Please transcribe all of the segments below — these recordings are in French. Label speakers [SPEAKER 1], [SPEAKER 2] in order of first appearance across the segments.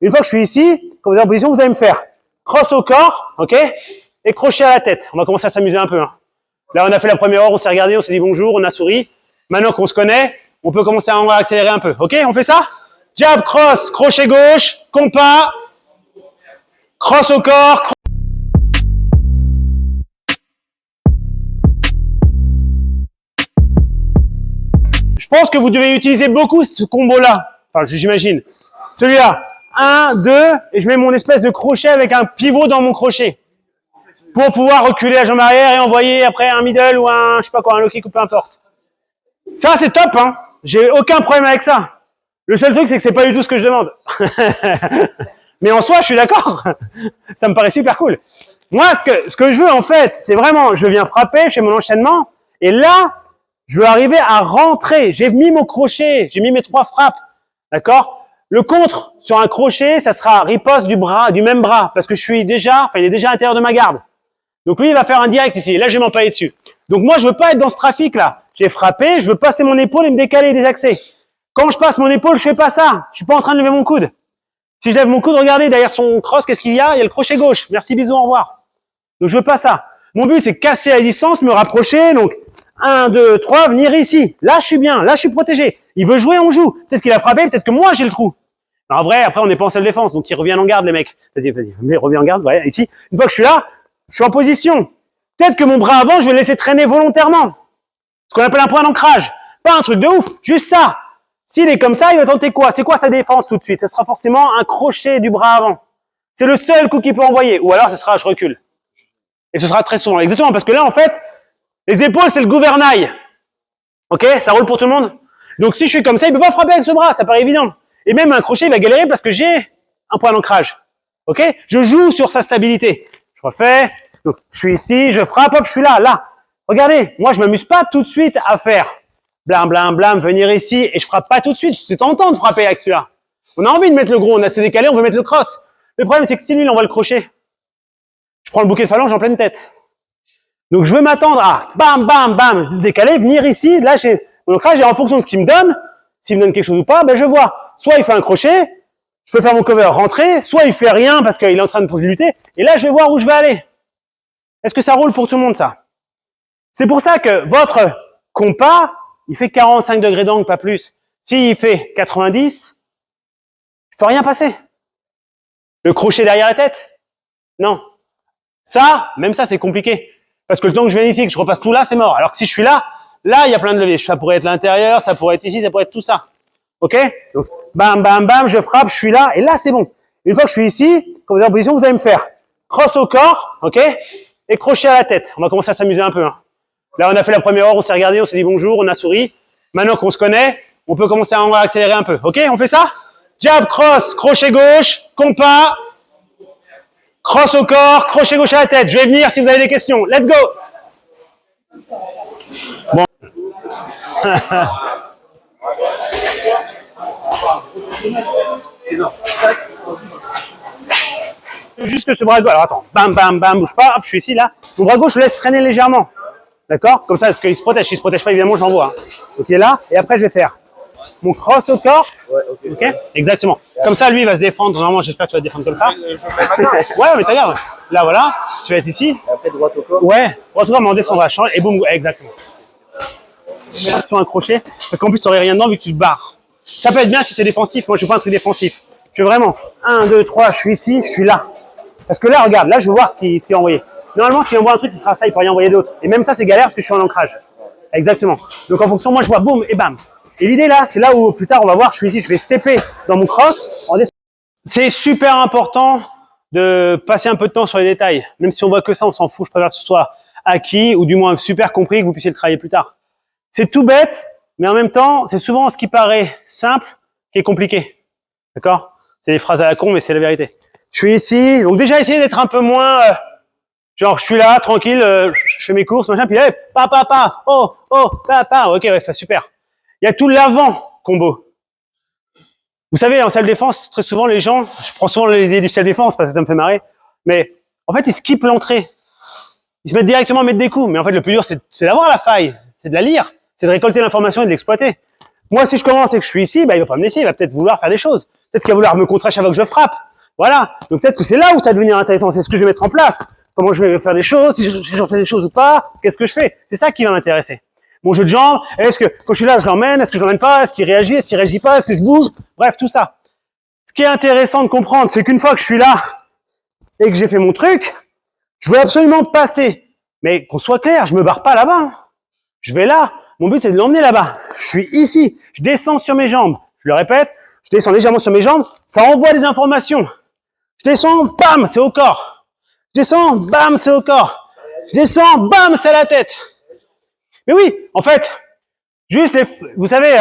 [SPEAKER 1] Une fois que je suis ici, quand vous êtes en position, vous allez me faire cross au corps, ok, et crochet à la tête. On va commencer à s'amuser un peu. Hein. Là, on a fait la première heure, on s'est regardé, on s'est dit bonjour, on a souri. Maintenant qu'on se connaît, on peut commencer à accélérer un peu. Ok, on fait ça? Jab, cross, crochet gauche, compas, cross au corps. Je pense que vous devez utiliser beaucoup ce combo-là. Enfin, j'imagine. Celui-là. 1, 2, et je mets mon espèce de crochet avec un pivot dans mon crochet. Pour pouvoir reculer la jambe arrière et envoyer après un middle ou un, je sais pas quoi, un low kick ou peu importe. Ça, c'est top, hein. J'ai aucun problème avec ça. Le seul truc, c'est que c'est pas du tout ce que je demande. Mais en soi, je suis d'accord. Ça me paraît super cool. Moi, ce que je veux, en fait, c'est vraiment, je viens frapper, je fais mon enchaînement, et là, je veux arriver à rentrer. J'ai mis mon crochet, j'ai mis mes 3 frappes. D'accord? Le contre sur un crochet, ça sera riposte du même bras, parce que je suis déjà, il est déjà à l'intérieur de ma garde. Donc lui, il va faire un direct ici. Là, je vais m'empailler dessus. Donc moi, je veux pas être dans ce trafic-là. J'ai frappé, je veux passer mon épaule et me décaler et désaxer. Quand je passe mon épaule, je fais pas ça. Je suis pas en train de lever mon coude. Si je lève mon coude, regardez, derrière son cross, qu'est-ce qu'il y a? Il y a le crochet gauche. Merci, bisous, au revoir. Donc je veux pas ça. Mon but, c'est casser la distance, me rapprocher. Donc 1, 2, 3, venir ici. Là, je suis bien. Là, je suis protégé. Il veut jouer, on joue. Peut-être qu'il a frappé, peut-être que moi, j'ai le trou. En vrai, après, on n'est pas en self-défense, donc ils reviennent en garde, les mecs. Vas-y, reviens en garde. Ouais, ici. Une fois que je suis là, je suis en position. Peut-être que mon bras avant, je vais le laisser traîner volontairement. Ce qu'on appelle un point d'ancrage. Pas un truc de ouf, juste ça. S'il est comme ça, il va tenter quoi? C'est quoi sa défense tout de suite? Ce sera forcément un crochet du bras avant. C'est le seul coup qu'il peut envoyer. Ou alors, ce sera je recule. Et ce sera très souvent. Exactement, parce que là, en fait, les épaules, c'est le gouvernail. Ok? Ça roule pour tout le monde? Donc, si je suis comme ça, il peut pas frapper avec ce bras, ça paraît évident. Et même un crochet, il va galérer parce que j'ai un point d'ancrage. Ok? Je joue sur sa stabilité. Je refais. Donc, je suis ici, je frappe, hop, je suis là, là. Regardez, moi, je m'amuse pas tout de suite à faire blam, blam, blam, venir ici et je frappe pas tout de suite. C'est tentant de frapper avec celui-là. On a envie de mettre le gros, on a assez décalé, on veut mettre le cross. Le problème, c'est que si lui, il envoie le crochet, je prends le bouquet de phalange en pleine tête. Donc, je veux m'attendre à bam, bam, bam, décaler, venir ici. Là, j'ai mon ancrage et en fonction de ce qu'il me donne, s'il me donne quelque chose ou pas, ben, je vois. Soit il fait un crochet, je peux faire mon cover, rentrer, soit il fait rien parce qu'il est en train de lutter, et là, je vais voir où je vais aller. Est-ce que ça roule pour tout le monde, ça? C'est pour ça que votre compas, il fait 45 degrés d'angle, pas plus. S'il fait 90, je peux rien passer. Le crochet derrière la tête? Non. Ça, même ça, c'est compliqué. Parce que le temps que je viens ici, que je repasse tout là, c'est mort. Alors que si je suis là, là, il y a plein de leviers. Ça pourrait être l'intérieur, ça pourrait être ici, ça pourrait être tout ça. Ok? Donc, bam, bam, bam, je frappe, je suis là, et là, c'est bon. Une fois que je suis ici, quand vous êtes en position, vous allez me faire cross au corps, ok? Et crochet à la tête. On va commencer à s'amuser un peu. Hein. Là, on a fait la première heure, on s'est regardé, on s'est dit bonjour, on a souri. Maintenant qu'on se connaît, on peut commencer à accélérer un peu. Ok? On fait ça? Jab, cross, crochet gauche, compas, cross au corps, crochet gauche à la tête. Je vais venir si vous avez des questions. Let's go! Bon. Juste que ce bras gauche. Alors attends, bam, bam, bam, bouge pas. Hop, je suis ici, là. Mon bras gauche, je laisse traîner légèrement. D'accord? Comme ça, parce qu'il se protège. S'il se protège pas, évidemment, je l'envoie. Hein. Donc il est là. Et après, je vais faire mon cross au corps. Ouais, ok. Exactement. Comme ça, lui, il va se défendre. Normalement, j'espère que tu vas te défendre comme ça. Ouais, mais regarde. Là, voilà. Tu vas être ici. Et après, droite au corps. Ouais. Droite au corps, mais on descend, on va changer. Et boum, exactement. Sur un crochet. Parce qu'en plus, tu n'aurais rien dedans vu que tu te barres. Ça peut être bien si c'est défensif. Moi, je veux pas un truc défensif. Je veux vraiment 1, 2, 3, je suis ici, je suis là. Parce que là, regarde, là, je veux voir ce qu'il a envoyé. Normalement, s'il envoie un truc, il sera ça, il peut rien envoyer d'autre. Et même ça, c'est galère parce que je suis en ancrage. Exactement. Donc, en fonction, moi, je vois boum et bam. Et l'idée là, c'est là où plus tard, on va voir, je suis ici, je vais stepper dans mon cross. C'est super important de passer un peu de temps sur les détails. Même si on voit que ça, on s'en fout. Je préfère que ce soit acquis ou du moins super compris, que vous puissiez le travailler plus tard. C'est tout bête, mais en même temps, c'est souvent ce qui paraît simple qui est compliqué. D'accord? C'est des phrases à la con, mais c'est la vérité. Je suis ici, donc déjà essayer d'être un peu moins, genre je suis là, tranquille, je fais mes courses, machin, puis hey, pa, oh, pa, ok, ouais, super. Il y a tout l'avant combo. Vous savez, en self-défense, très souvent les gens, je prends souvent l'idée du self-défense parce que ça me fait marrer, mais en fait ils skippent l'entrée. Ils se mettent directement à mettre des coups, mais en fait le plus dur c'est d'avoir la faille, c'est de la lire, c'est de récolter l'information et de l'exploiter. Moi si je commence et que je suis ici, bah il va pas me laisser, il va peut-être vouloir faire des choses. Peut-être qu'il va vouloir me contrer chaque fois que je frappe. Voilà. Donc peut-être que c'est là où ça va devenir intéressant. C'est ce que je vais mettre en place. Comment je vais faire des choses, si je fais des choses ou pas, qu'est-ce que je fais. C'est ça qui va m'intéresser. Mon jeu de jambes, est-ce que quand je suis là, je l'emmène, est-ce que je l'emmène pas, est-ce qu'il réagit, est-ce qu'il réagit pas, est-ce que je bouge, bref, tout ça. Ce qui est intéressant de comprendre, c'est qu'une fois que je suis là et que j'ai fait mon truc, je veux absolument passer. Mais qu'on soit clair, je me barre pas là-bas. Je vais là. Mon but, c'est de l'emmener là-bas. Je suis ici. Je descends sur mes jambes. Je le répète, je descends légèrement sur mes jambes. Ça envoie des informations. Je descends, bam, c'est au corps. Je descends, bam, c'est au corps. Je descends, bam, c'est à la tête. Mais oui, en fait, juste vous savez,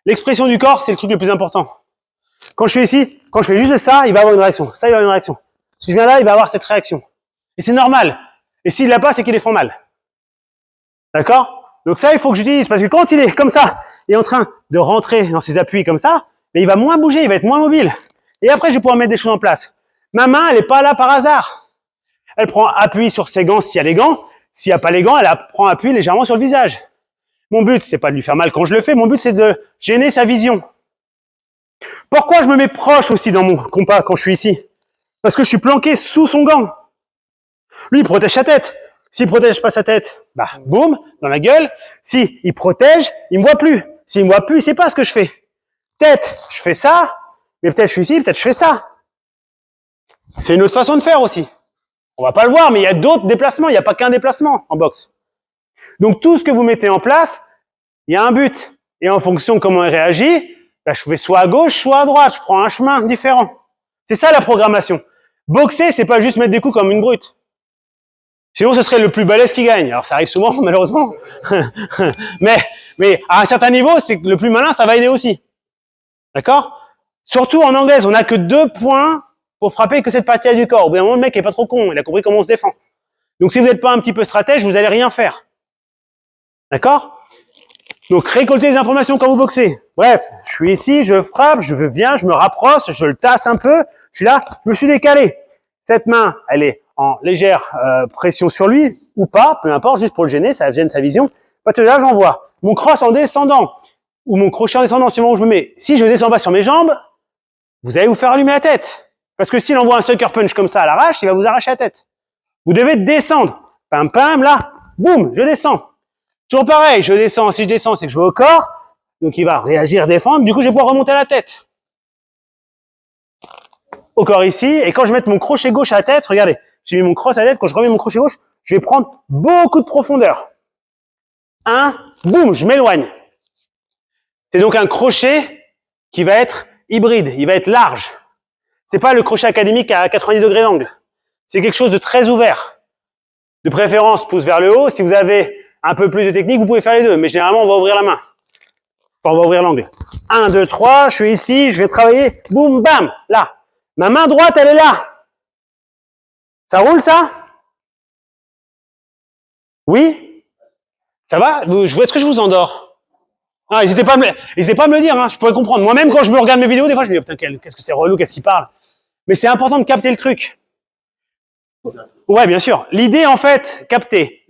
[SPEAKER 1] l'expression du corps, c'est le truc le plus important. Quand je suis ici, quand je fais juste ça, il va avoir une réaction. Ça, il va avoir une réaction. Si je viens là, il va avoir cette réaction. Et c'est normal. Et s'il l'a pas, c'est qu'il est fort mal. D'accord? Donc ça, il faut que j'utilise. Parce que quand il est comme ça, il est en train de rentrer dans ses appuis comme ça, mais il va moins bouger, il va être moins mobile. Et après, je vais pouvoir mettre des choses en place. Ma main, elle n'est pas là par hasard. Elle prend appui sur ses gants s'il y a les gants. S'il n'y a pas les gants, elle prend appui légèrement sur le visage. Mon but, c'est pas de lui faire mal quand je le fais. Mon but, c'est de gêner sa vision. Pourquoi je me mets proche aussi dans mon compas quand je suis ici? Parce que je suis planqué sous son gant. Lui, il protège sa tête. S'il protège pas sa tête, bah, boum, dans la gueule. Si il protège, il me voit plus. S'il me voit plus, il sait pas ce que je fais. Peut-être, je fais ça, mais peut-être je suis ici, peut-être je fais ça. C'est une autre façon de faire aussi. On va pas le voir, mais il y a d'autres déplacements. Il n'y a pas qu'un déplacement en boxe. Donc, tout ce que vous mettez en place, il y a un but. Et en fonction de comment il réagit, bah, je fais soit à gauche, soit à droite. Je prends un chemin différent. C'est ça la programmation. Boxer, c'est pas juste mettre des coups comme une brute. Sinon, ce serait le plus balèze qui gagne. Alors, ça arrive souvent, malheureusement. mais à un certain niveau, c'est que le plus malin, ça va aider aussi. D'accord? Surtout en anglaise, on n'a que 2 points pour frapper que cette partie-là du corps. Au bout d'un moment, le mec est pas trop con. Il a compris comment on se défend. Donc, si vous n'êtes pas un petit peu stratège, vous allez rien faire. D'accord? Donc, récolter des informations quand vous boxez. Bref, je suis ici, je frappe, je viens, je me rapproche, je le tasse un peu. Je suis là, je me suis décalé. Cette main, elle est en légère pression sur lui, ou pas, peu importe, juste pour le gêner, ça gêne sa vision. Parce que là, j'envoie mon cross en descendant, ou mon crochet en descendant, suivant où je me mets. Si je descends pas sur mes jambes, vous allez vous faire allumer la tête. Parce que s'il envoie un sucker punch comme ça à l'arrache, il va vous arracher la tête. Vous devez descendre. Pam, pam, là, boum, je descends. Toujours pareil, je descends. Si je descends, c'est que je vais au corps. Donc, il va réagir, défendre. Du coup, je vais pouvoir remonter à la tête. Au corps ici. Et quand je mets mon crochet gauche à la tête, regardez, j'ai mis mon cross à la tête. Quand je remets mon crochet gauche, je vais prendre beaucoup de profondeur. Boum, je m'éloigne. C'est donc un crochet qui va être hybride. Il va être large. C'est pas le crochet académique à 90 degrés d'angle. C'est quelque chose de très ouvert. De préférence, pouce vers le haut. Si vous avez un peu plus de technique, vous pouvez faire les deux. Mais généralement, on va ouvrir la main. Enfin, on va ouvrir l'angle. 1, 2, 3, je suis ici, je vais travailler. Boum, bam, là. Ma main droite, elle est là. Ça roule, ça? Oui? Ça va? Est-ce que je vous endors? Ah, n'hésitez pas à me le dire, hein, je pourrais comprendre. Moi-même, quand je me regarde mes vidéos, des fois, je me dis, oh, putain, qu'est-ce que c'est relou, qu'est-ce qu'il parle? Mais c'est important de capter le truc. Ouais, bien sûr. L'idée, en fait, capter.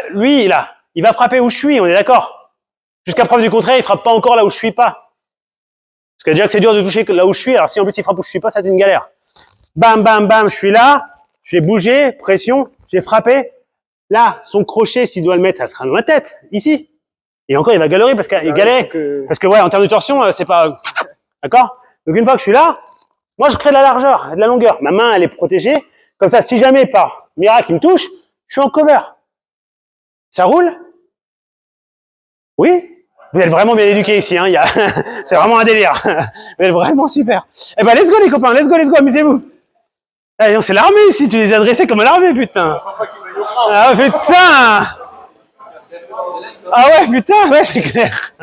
[SPEAKER 1] Lui, là, il va frapper où je suis, on est d'accord? Jusqu'à preuve du contraire, il frappe pas encore là où je suis pas. Parce que déjà que c'est dur de toucher là où je suis, alors si en plus il frappe où je suis pas, ça va être une galère. Bam, bam, bam, je suis là, j'ai bougé, pression, j'ai frappé. Là, son crochet, s'il doit le mettre, ça sera dans ma tête, ici. Et encore, il va galérer parce qu'il galère. Parce que, ouais, en termes de torsion, c'est pas... D'accord? Donc, une fois que je suis là, moi, je crée de la largeur, de la longueur. Ma main, elle est protégée. Comme ça, si jamais, par miracle, il me touche, je suis en cover. Ça roule? Oui? Vous êtes vraiment bien éduqués ici, hein. C'est vraiment un délire. Vous êtes vraiment super. Eh ben, let's go, les copains, let's go, amusez-vous. Eh, c'est l'armée ici, tu les as dressés comme l'armée, putain. Ah, putain! Ah ouais, putain, ouais, c'est clair.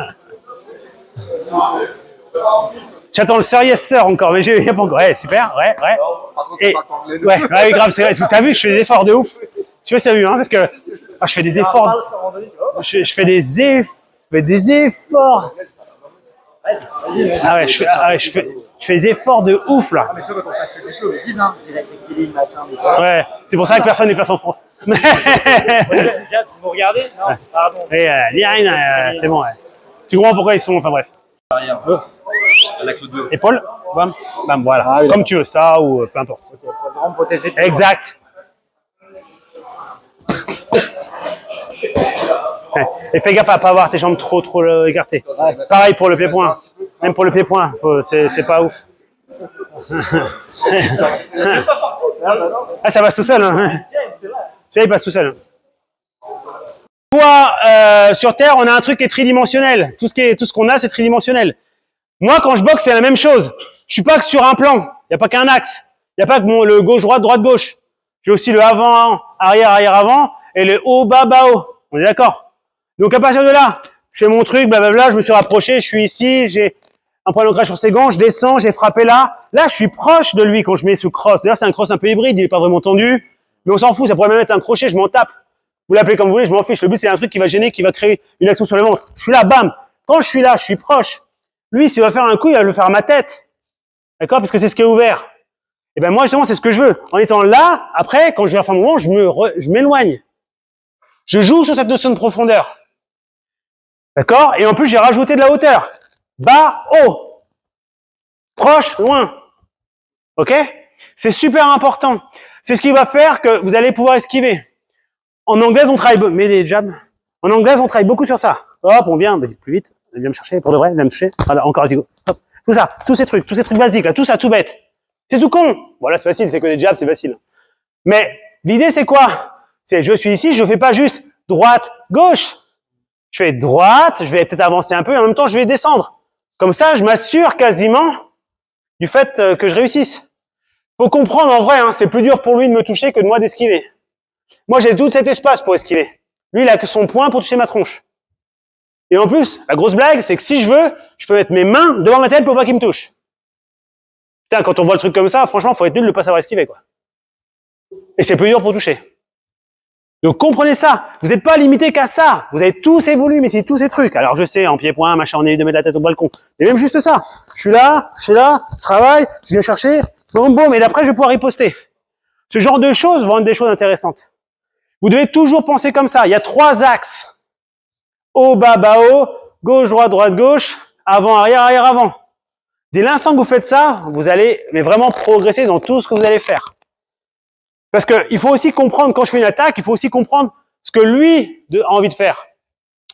[SPEAKER 1] J'attends le Sir Yes Sir encore, mais il n'y a pas encore. Ouais, super, ouais. Et, ouais, grave, c'est vrai. T'as vu, je fais des efforts de ouf. Je sais pas si t'as vu, hein, parce que je fais des efforts. Je fais des efforts. Ah ouais, je fais des efforts de ouf, là.
[SPEAKER 2] Mais tu vois, quand on passe le diplôme, ils disent, hein, direct équilibre, machin.
[SPEAKER 1] Ouais, c'est pour ça que personne n'est place en France.
[SPEAKER 2] Déjà, vous regardez? Non, pardon.
[SPEAKER 1] Et l'Irine, c'est bon, ouais. Tu comprends pourquoi ils sont, enfin bref. Épaule, bam, bam, voilà.
[SPEAKER 3] Ah, oui,
[SPEAKER 1] Comme tu veux, ça ou peu importe.
[SPEAKER 2] Ok, pour vraiment protéger.
[SPEAKER 1] Exact. Ouais. Et fais gaffe à pas avoir tes jambes trop écartées. Pareil pour le pied-point. Même pour le pied-point, c'est pas ouf. Ah, ça passe tout seul. Hein. Ça, il passe tout seul. Sur Terre, on a un truc qui est tridimensionnel. Tout ce qu'on a, c'est tridimensionnel. Moi, quand je boxe, c'est la même chose. Je suis pas que sur un plan. Il n'y a pas qu'un axe. Il n'y a pas que le gauche-droite, droite-gauche. J'ai aussi le avant, arrière, arrière-avant et le haut, bas, bas-haut. On est d'accord? Donc, à partir de là, je fais mon truc, blablabla, je me suis rapproché, je suis ici, j'ai un point d'ancrage sur ses gants, je descends, j'ai frappé là. Là, je suis proche de lui quand je mets ce cross. D'ailleurs, c'est un cross un peu hybride, il n'est pas vraiment tendu. Mais on s'en fout, ça pourrait même être un crochet, je m'en tape. Vous l'appelez comme vous voulez, je m'en fiche. Le but, c'est un truc qui va gêner, qui va créer une action sur le ventre. Je suis là, bam. Quand je suis là, je suis proche. Lui, s'il va faire un coup, il va le faire à ma tête. D'accord? Parce que c'est ce qui est ouvert. Et ben moi, justement, c'est ce que je veux. En étant là, après, quand je vais faire mon mouvement, je m'éloigne. Je joue sur cette notion de profondeur. D'accord? Et en plus, j'ai rajouté de la hauteur. Bas, haut. Proche, loin. Ok? C'est super important. C'est ce qui va faire que vous allez pouvoir esquiver. En anglaise, on travaille, mais des jabs. En anglaise, on travaille beaucoup sur ça. Hop, on vient, plus vite. Il vient me chercher, pour de vrai, il vient me toucher. Voilà, encore, vas-y, go. Hop. Tout ça, tous ces trucs basiques, là, tout ça, tout bête. C'est tout con. Voilà, c'est facile, c'est que des jabs, c'est facile. Mais, l'idée, c'est quoi? C'est, je suis ici, je fais pas juste droite, gauche. Je fais droite, je vais peut-être avancer un peu, et en même temps, je vais descendre. Comme ça, je m'assure quasiment du fait que je réussisse. Faut comprendre, en vrai, hein, c'est plus dur pour lui de me toucher que de moi d'esquiver. Moi, j'ai tout cet espace pour esquiver. Lui, il a que son poing pour toucher ma tronche. Et en plus, la grosse blague, c'est que si je veux, je peux mettre mes mains devant ma tête pour pas qu'il me touche. Putain, quand on voit le truc comme ça, franchement, faut être nul de pas savoir esquiver, quoi. Et c'est plus dur pour toucher. Donc, comprenez ça. Vous n'êtes pas limité qu'à ça. Vous avez tous ces volumes ici, tous ces trucs. Alors, je sais, en pied-point, machin, on est de mettre la tête au balcon. Mais même juste ça. Je suis là, je travaille, je viens chercher, boum, boum, et d'après, je vais pouvoir riposter. Ce genre de choses vont être des choses intéressantes. Vous devez toujours penser comme ça. Il y a 3 axes. Haut, bas, bas, haut, gauche, droite, gauche, avant, arrière, arrière, avant. Dès l'instant que vous faites ça, vous allez mais vraiment progresser dans tout ce que vous allez faire. Parce que il faut aussi comprendre, quand je fais une attaque, il faut aussi comprendre ce que lui a envie de faire.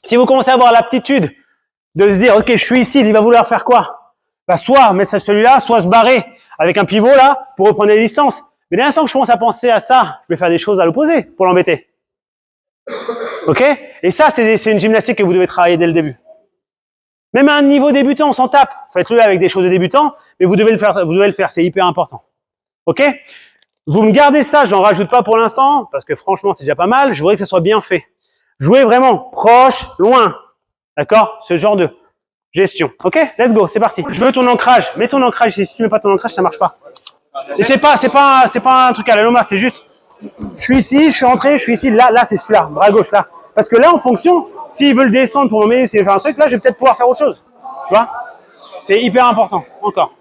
[SPEAKER 1] Si vous commencez à avoir l'aptitude de se dire, ok, je suis ici, il va vouloir faire quoi? Bah, soit mettre celui-là, soit se barrer avec un pivot là, pour reprendre les distances. Mais dès l'instant que je commence à penser à ça, je vais faire des choses à l'opposé pour l'embêter. Ok? Et ça, c'est une gymnastique que vous devez travailler dès le début. Même à un niveau débutant, on s'en tape. Faites-le avec des choses de débutant, mais vous devez le faire, c'est hyper important. Ok? Vous me gardez ça, j'en rajoute pas pour l'instant, parce que franchement, c'est déjà pas mal. Je voudrais que ça soit bien fait. Jouez vraiment proche, loin. D'accord? Ce genre de gestion. Ok? Let's go, c'est parti. Je veux ton ancrage. Mets ton ancrage ici. Si tu mets pas ton ancrage, ça marche pas. Et c'est pas un truc à la Loma, c'est juste, je suis ici, je suis rentré, je suis ici, là, c'est celui-là, bras gauche, là. Parce que là, en fonction, s'ils veulent descendre pour m'emmener, s'ils veulent faire un truc, là, je vais peut-être pouvoir faire autre chose. Tu vois? C'est hyper important. Encore.